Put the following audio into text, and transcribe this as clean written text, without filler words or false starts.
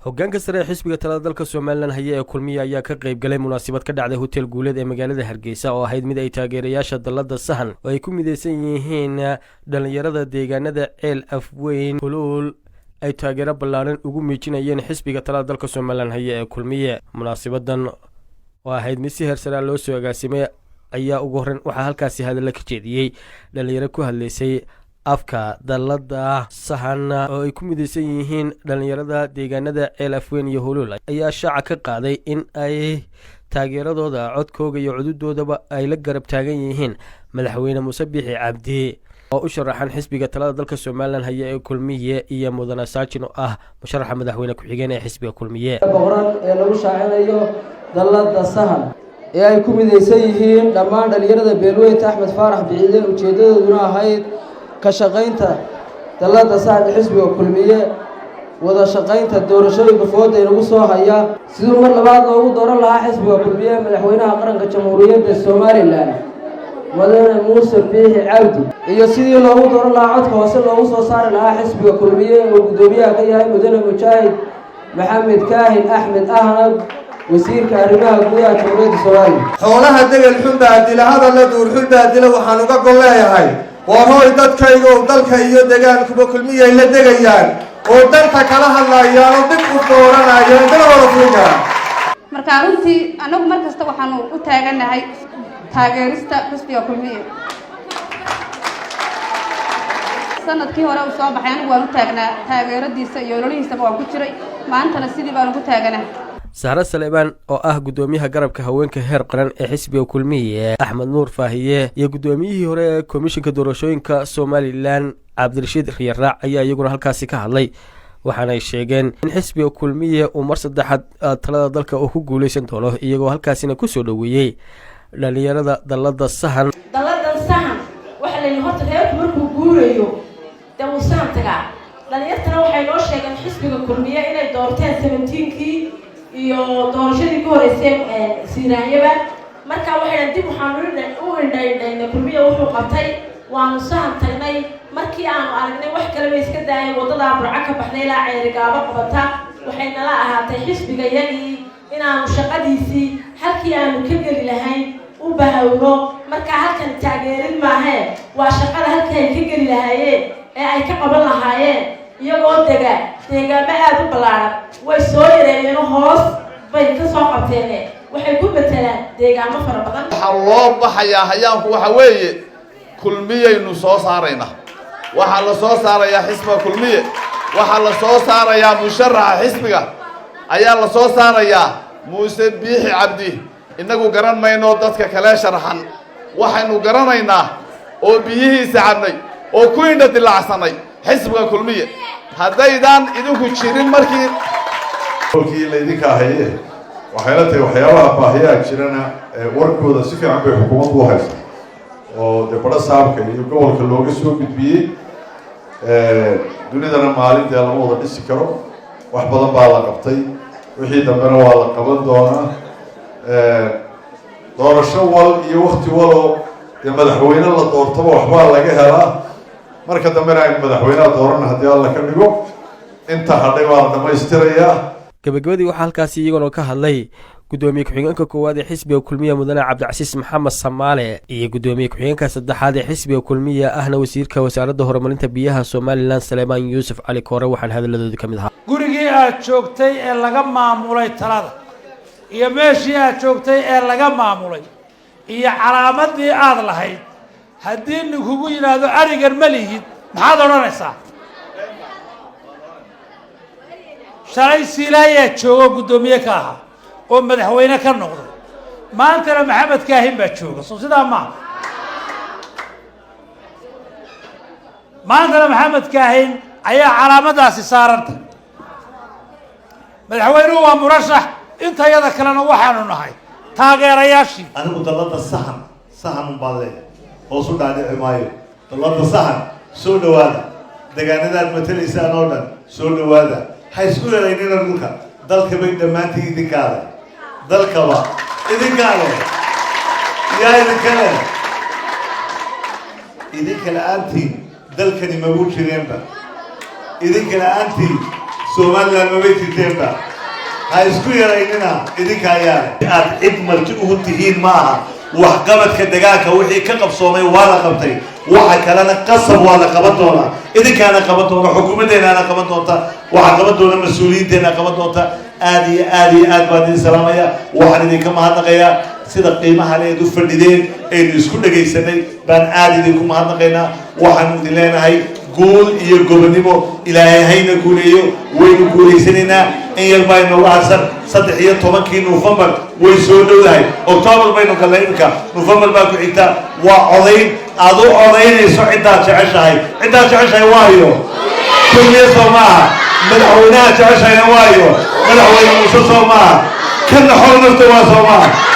hoggaanka sare ee xisbiga talada dalka Soomaaliland haya ee kulmiye ayaa ka qayb galay munaasabad ka dhacday hotel guuleed ee magaalada Hargeysa oo ahayd mid ay taageerayaasha dalada sahan oo ay ku mideysan yihiin dhalinyarada deegaanada Ceel Afweyn Hulul ay taageero ballaaran ugu miijinayeen xisbiga talada dalka Soomaaliland haya ee kulmiye. munaasabadan oo ahayd mid si heersare loo soo agaasimay ayaa ugu horreyn waxa halkaasi hadal ka jeediyay dhalinyaro ku hadlaysay afka dalada sahan oo ay ku mideysan yihiin dhalinyarada deegaanada Ceel Afweyn iyo Hulul ayaa shaaca ka qaaday in ay taageeradooda codkooga iyo cududoodaba ay la garab taagan yihiin madaxweyne Muuse Biixi Cabdi oo u sharaxan xisbiga talada dalka Soomaaliland haya ee kulmiye iyo mudane Saajin oo ah musharaxa madaxweyne ku xigeen ee xisbiga kulmiye. boqoran ee lagu shaacinayo dalada sahan ee ay ku mideysan yihiin dhammaan dhalinyarada beelweynta Axmed Faarax Biciide ujeedadooduna ahayd ka shaqaynta dalada sahan xisbiga kulmiye wada shaqaynta doorashooyinka fooda ee lagu soo haya sidoo mar labaad loogu dooran lahaa xisbiga kulmiye madaxweynaha qaranka jamhuuriyadda Soomaaliland mudane Muuse Biixi Cabdi iyo sidii loogu dooran lahaa codka hoose loogu soo saari lahaa xisbiga kulmiye oo gudoomiyaha ka yahay mudane Mujaahid Maxamed Kaahin Axmed Ahmed wasiirka arrimaha gudaha jamhuuriyadda Soomaaliland. xoolaha degal xubba dilahada la duur xubba dila waxaan uga gol leeyahay waa hooy dadkayga oo dalka iyo deegaankuba kulmiye la degayaan oo dalka kala hadlayaan oo dib u dooranayaan dalwada fuuga. marka runtii anagu markasta waxaan u taaganahay taageerista xisbiga kulmiye. sanadkii hore uu soo baxay anigu waan u taagnaa taageeradiisa iyo ololihiisaba waan ku jiray maantana sidii baan ugu taaganahay. Sahra Saleebaan oo ah gudoomiyaha garabka haweenka heer qaran ee xisbiga kulmiye Axmed Nuur Faahiye iyo gudoomiyihii hore ee komishanka doorashooyinka Soomaaliland Cabdirashiid Riyaraac ayaa iyaguna halkaasi ka hadlay waxaana ay sheegeen in xisbiga kulmiye uu mar saddexaad talada dalka uu ku guuleysan doono iyagoo halkaasina ku soo dhaweeyay dhalinyarada dalada sahan. dalada sahan waxa la horta reerku markuu guurayo dawuu sahan tagaa dhalinyartana waxay noo sheegeen xisbiga kulmiye inay doorteen 17kii iyo doorashadii ka horeysay siiraanyaba marka waxay dib waxaan u indhaynay kulmiye wuxuu qabtay waanu sahan tagnay markii aanu aragnay wax kale way iska daayeen wadada burca ka baxday ilaa ceerigaabo qabata waxay nala ahaatay xisbiga yagii inaanu shaqadiisii halkii aanu ka geli lahayn u bahawno marka halkan taageerin maahe waa shaqada halkii ay ka geli lahaayeen ee ay ka qaban lahaayeen iyagoo deegaamo aad u ballaaran way soo yareeyeen hoos bay ka soo qabteen waxay ku betelaan deegaamo fara badan. waxa loo baxayaa hayaanku waxa weeye kulmiyaynu soo saarayna waxa la soo saarayaa xisbiga kulmiye waxa la soo saarayaa musharaxa xisbiga ayaa la soo saarayaa Muuse Biixi Cabdi inagu garan mayno dadka kale sharaxan waxaynu garanaynaa oo biyihiisa cabnay oo ku indha dilacsanay xisbiga kulmiye haddaydan idinku jirin markii la idinka haye waxayna tahay waxyaabaha baahiyaha jirana warkooda si fiican bay xukuumaddu u haysaa oo debada saabka iyo gobolka looga soo gudbiyey dunidana maalintii lama wada dhisi karo wax badan baa la qabtay wixii dambena waa la qaban doonaa doorasho wal iyo waqti walo dee madaxweyne la doortaba waxbaa laga helaa marka dambena aynu madaxweynaha dooran haddii alla ka dhigo inta hadhay baa la dhammaystirayaa. gabagabadii waxaa halkaasi iyaguna ka hadlay gudoomiye ku-xigeenka koowaad ee xisbiga kulmiye mudane Cabdicasiis Maxamed Samaale iyo gudoomiye ku-xigeenka saddexaad ee xisbiga kulmiye ahna wasiirka wasaaradda horumarinta biyaha Soomaaliland Saleemaan Yuusuf Cali Koore waxaan hadalladooda ka mid ahaa gurigii aad joogtay ee laga maamulay talada iyo meeshii aad joogtay ee laga maamulay iyo calaamadii aad lahayd haddii ninkugu yiraahdo arigan ma lihid maxaad odhanaysaa? shalay Siilaayaa joogo gudoomiye ka ahaa oo madaxweyne ka noqday maantana Maxamed Kaahin baa jooga soo sidaa ma maantana Maxamed Kaahin ayaa calaamadaasi saaranta madaxweynuhu waa murashax intayada kalena waxaanu nahay taageerayaashii. anigu dalada sahan baa leeyahay hoos u dhaadhici maayo dalada sahan soo dhawaada deegaanadaad matalaysaan oo dhan soo dhawaada ha isku yaraynina dhulka dalka bay dhammaantii idinkaale dalkaba idinkaale yaa idinkale aantiin dalkani magu jireenba idinkale aantiin سومالنا ما بيتي تيمبا هاي سكوير إننا إذيك هيا عد مرتئه تهين معها وحقبت كدقاك وحي كقب صومي ولا قبتي وحكى لنا قصب ولا قبضونا إذا كان قبضونا حكومتنا أنا قبضونا وحقبضونا مسؤولين أنا قبضونا آدي بادي سلامية وحنا كما هنقيا سيدا قيمة عليه دو فردين إن يسكون دقيسني بان آدي كما هنقينا وحنا دلنا هاي قول يقولنيمو إلى هاي نقوليو وين قوليسنينا إن يرباي نوعسر صدقية طمكي نوفمبر ويسودو هاي أكتوبر بينو كلايمكا نوفمبر باكو عدا وعضين أدو عضين يسوع عدا تعيش هاي عدا تعيش هاي وايو كل يسوع معها مدعونا تعيش هاي وايو مدعونا موسى معها كل حول نفتوى معها